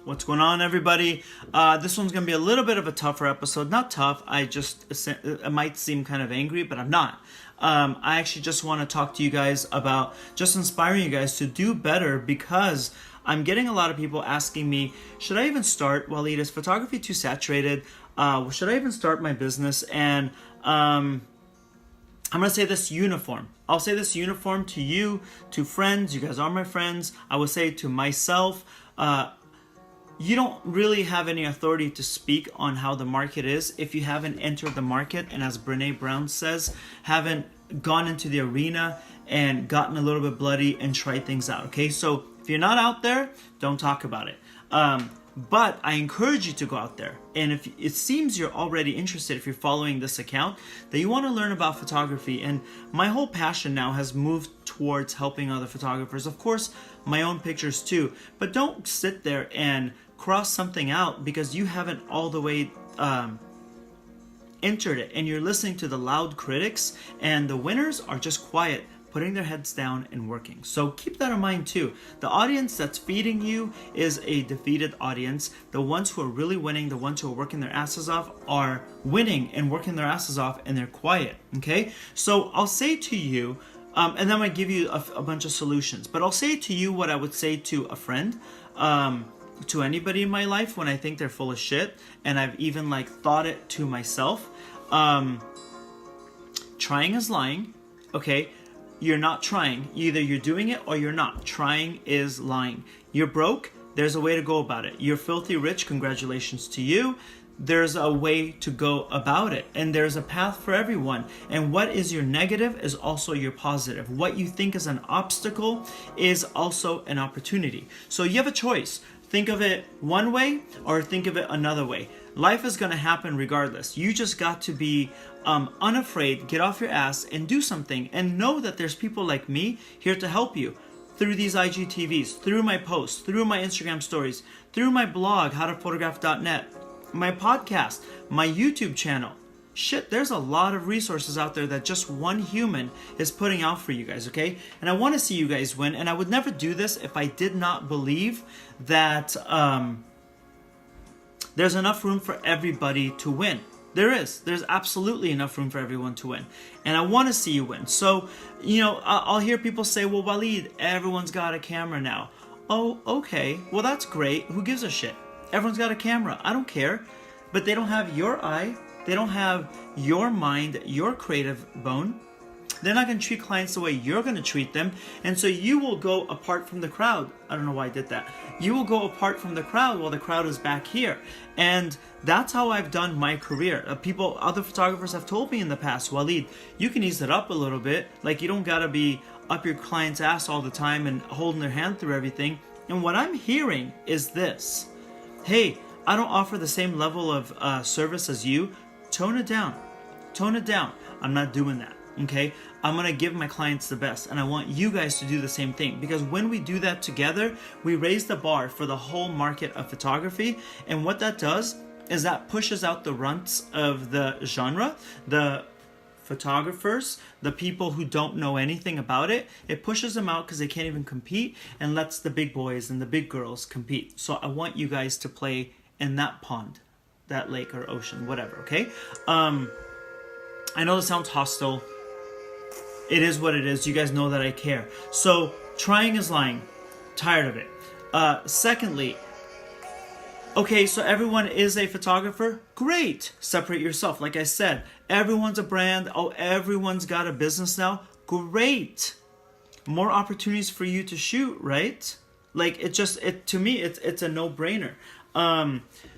What's going on, everybody? This one's going to be a little bit of a tougher episode. Not tough, it might seem kind of angry, but I'm not. I actually just want to talk to you guys about just inspiring you guys to do better, because I'm getting a lot of people asking me, should I even start? Waleed, is photography too saturated? Should I even start my business? And I'm going to say this uniform. I'll say this uniform to you, to friends. You guys are my friends. I will say to myself, you don't really have any authority to speak on how the market is if you haven't entered the market, and as Brene Brown says, haven't gone into the arena and gotten a little bit bloody and tried things out. Okay, so if you're not out there, don't talk about it. But I encourage you to go out there. And if it seems you're already interested, if you're following this account, that you want to learn about photography. And my whole passion now has moved towards helping other photographers. Of course, my own pictures too. But don't sit there and cross something out because you haven't all the way entered it. And you're listening to the loud critics, and the winners are just quiet, putting their heads down and working. So keep that in mind too. The audience that's feeding you is a defeated audience. The ones who are really winning, the ones who are working their asses off, are winning and working their asses off, and they're quiet. Okay? So I'll say to you, and then I'm gonna give you a bunch of solutions, but I'll say to you what I would say to a friend, to anybody in my life when I think they're full of shit, and I've even thought it to myself. Trying is lying. Okay? You're not trying. Either you're doing it or you're not. Trying is lying. You're broke. There's a way to go about it. You're filthy rich. Congratulations to you. There's a way to go about it. And there's a path for everyone. And what is your negative is also your positive. What you think is an obstacle is also an opportunity. So you have a choice. Think of it one way or think of it another way. Life is going to happen regardless. You just got to be unafraid, get off your ass and do something, and know that there's people like me here to help you through these IGTVs, through my posts, through my Instagram stories, through my blog, howtophotograph.net, my podcast, my YouTube channel. Shit, there's a lot of resources out there that just one human is putting out for you guys, okay? And I want to see you guys win, and I would never do this if I did not believe that there's enough room for everybody to win. There's absolutely enough room for everyone to win. And I want to see you win. So, I'll hear people say, well, Waleed, everyone's got a camera now. Oh, okay. Well, that's great. Who gives a shit? Everyone's got a camera. I don't care. But they don't have your eye. They don't have your mind, your creative bone. They're not going to treat clients the way you're going to treat them. And so you will go apart from the crowd. I don't know why I did that. You will go apart from the crowd while the crowd is back here. And that's how I've done my career. Other photographers have told me in the past, Waleed, you can ease it up a little bit. You don't got to be up your client's ass all the time and holding their hand through everything. And what I'm hearing is this. Hey, I don't offer the same level of service as you. Tone it down. Tone it down. I'm not doing that. Okay, I'm going to give my clients the best, and I want you guys to do the same thing, because when we do that together, we raise the bar for the whole market of photography. And what that does is that pushes out the runts of the genre, the photographers, the people who don't know anything about it. It pushes them out because they can't even compete, and lets the big boys and the big girls compete. So I want you guys to play in that pond, that lake or ocean, whatever, okay? I know this sounds hostile. It is what it is. You guys know that I care. So, trying is lying. Tired of it. Secondly, okay, so everyone is a photographer? Great. Separate yourself. Like I said, everyone's a brand. Oh, everyone's got a business now? Great. More opportunities for you to shoot, right? To me, it's a no-brainer.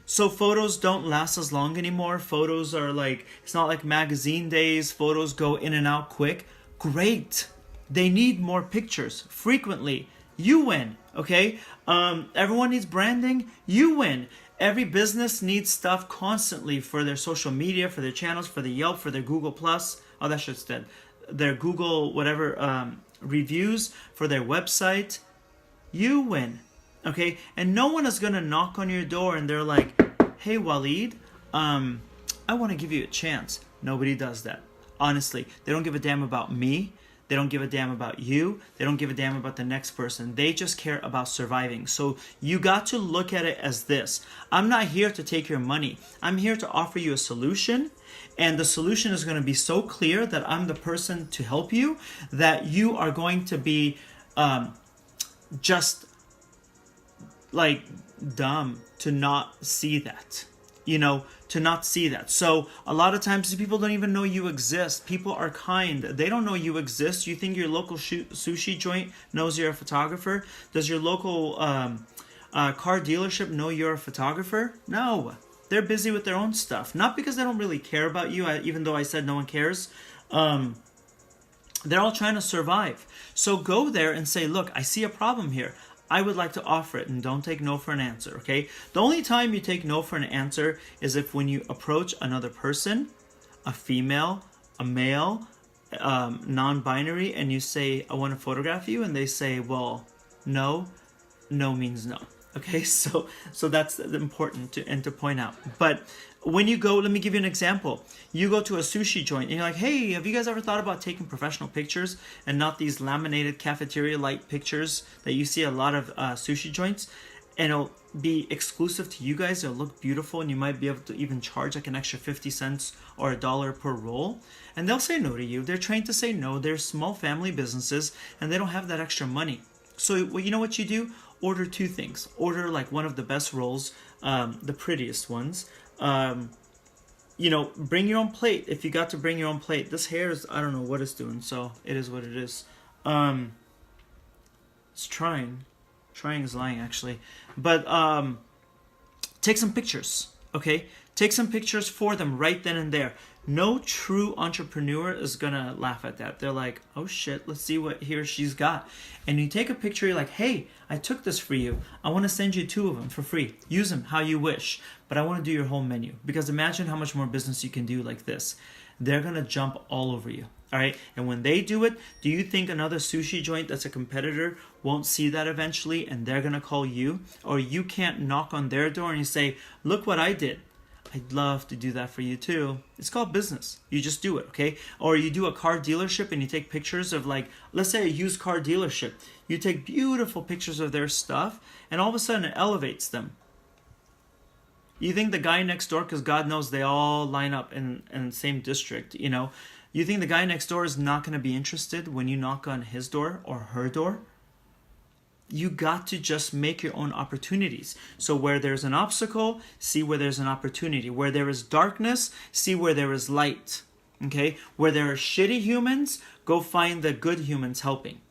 So photos don't last as long anymore. Photos are it's not like magazine days. Photos go in and out quick. Great. They need more pictures frequently. You win, okay? Everyone needs branding. You win. Every business needs stuff constantly for their social media, for their channels, for their Yelp, for their Google Plus. Oh, that shit's dead. Their Google whatever reviews, for their website. You win, okay? And no one is gonna knock on your door and they're like, hey, Waleed, I want to give you a chance. Nobody does that. Honestly, they don't give a damn about me. They don't give a damn about you. They don't give a damn about the next person. They just care about surviving. So you got to look at it as this. I'm not here to take your money. I'm here to offer you a solution. And the solution is going to be so clear that I'm the person to help you, that you are going to be just like dumb to not see that. To not see that. So a lot of times people don't even know you exist. People are kind. They don't know you exist. You think your local sushi joint knows you're a photographer? Does your local car dealership know you're a photographer? No. They're busy with their own stuff. Not because they don't really care about you, even though I said no one cares. They're all trying to survive. So go there and say, look, I see a problem here. I would like to offer it, and don't take no for an answer, okay? The only time you take no for an answer is if when you approach another person, a female, a male, non-binary, and you say, I want to photograph you, and they say, well, no means no. Okay, so that's important to point out. But when you go, let me give you an example. You go to a sushi joint and you're like, hey, have you guys ever thought about taking professional pictures and not these laminated cafeteria-like pictures that you see at a lot of sushi joints? And it'll be exclusive to you guys. It'll look beautiful, and you might be able to even charge like an extra 50 cents or $1 per roll. And they'll say no to you. They're trained to say no. They're small family businesses, and they don't have that extra money. So you know what you do? Order two things. Order like one of the best rolls, the prettiest ones. Bring your own plate if you got to bring your own plate. This hair is, I don't know what it's doing, so it is what it is. It's trying is lying, actually. But take some pictures, okay? Take some pictures for them right then and there. No true entrepreneur is gonna laugh at that. They're like, oh shit, let's see what he or she's got. And you take a picture, you're like, hey, I took this for you. I want to send you 2 of them for free. Use them how you wish. But I want to do your whole menu. Because imagine how much more business you can do like this. They're gonna jump all over you. All right, and when they do it, do you think another sushi joint that's a competitor won't see that eventually and they're gonna call you? Or you can't knock on their door and you say, look what I did. I'd love to do that for you too. It's called business. You just do it, okay? Or you do a car dealership and you take pictures of, like, let's say a used car dealership. You take beautiful pictures of their stuff and all of a sudden it elevates them. You think the guy next door, because God knows they all line up in the same district, you think the guy next door is not going to be interested when you knock on his door or her door? You got to just make your own opportunities. So where there's an obstacle, see where there's an opportunity. Where there is darkness, see where there is light. Okay? Where there are shitty humans, go find the good humans helping.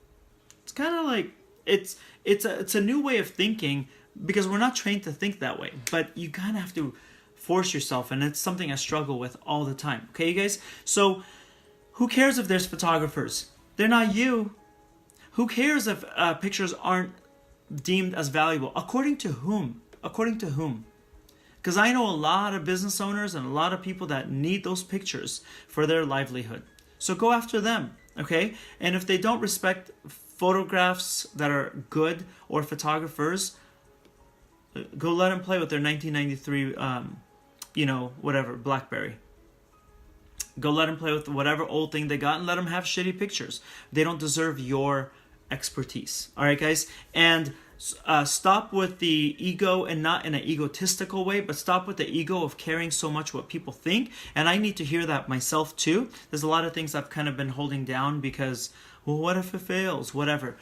It's kind of like, it's a new way of thinking, because we're not trained to think that way. But you kind of have to force yourself, and it's something I struggle with all the time. Okay, you guys? So who cares if there's photographers? They're not you. Who cares if pictures aren't deemed as valuable? According to whom? According to whom? Because I know a lot of business owners and a lot of people that need those pictures for their livelihood. So go after them, okay? And if they don't respect photographs that are good or photographers, go let them play with their 1993, BlackBerry. Go let them play with whatever old thing they got and let them have shitty pictures. They don't deserve your expertise. All right, guys? And stop with the ego, and not in an egotistical way, but stop with the ego of caring so much what people think. And I need to hear that myself too. There's a lot of things I've kind of been holding down because, well, what if it fails? Whatever.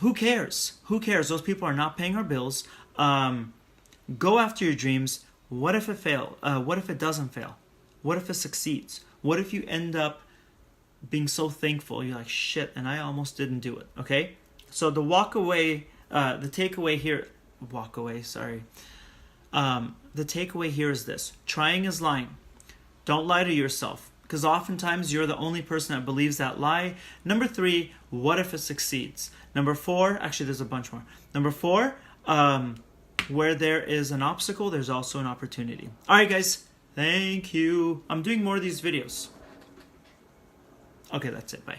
Who cares? Who cares? Those people are not paying our bills. Go after your dreams. What if it fails? What if it doesn't fail? What if it succeeds? What if you end up being so thankful, you're like, shit, and I almost didn't do it, okay? So the takeaway here is this. Trying is lying. Don't lie to yourself, because oftentimes you're the only person that believes that lie. Number 3, what if it succeeds? Number 4, actually there's a bunch more. Number 4, where there is an obstacle, there's also an opportunity. All right, guys, thank you. I'm doing more of these videos. Okay, that's it. Bye.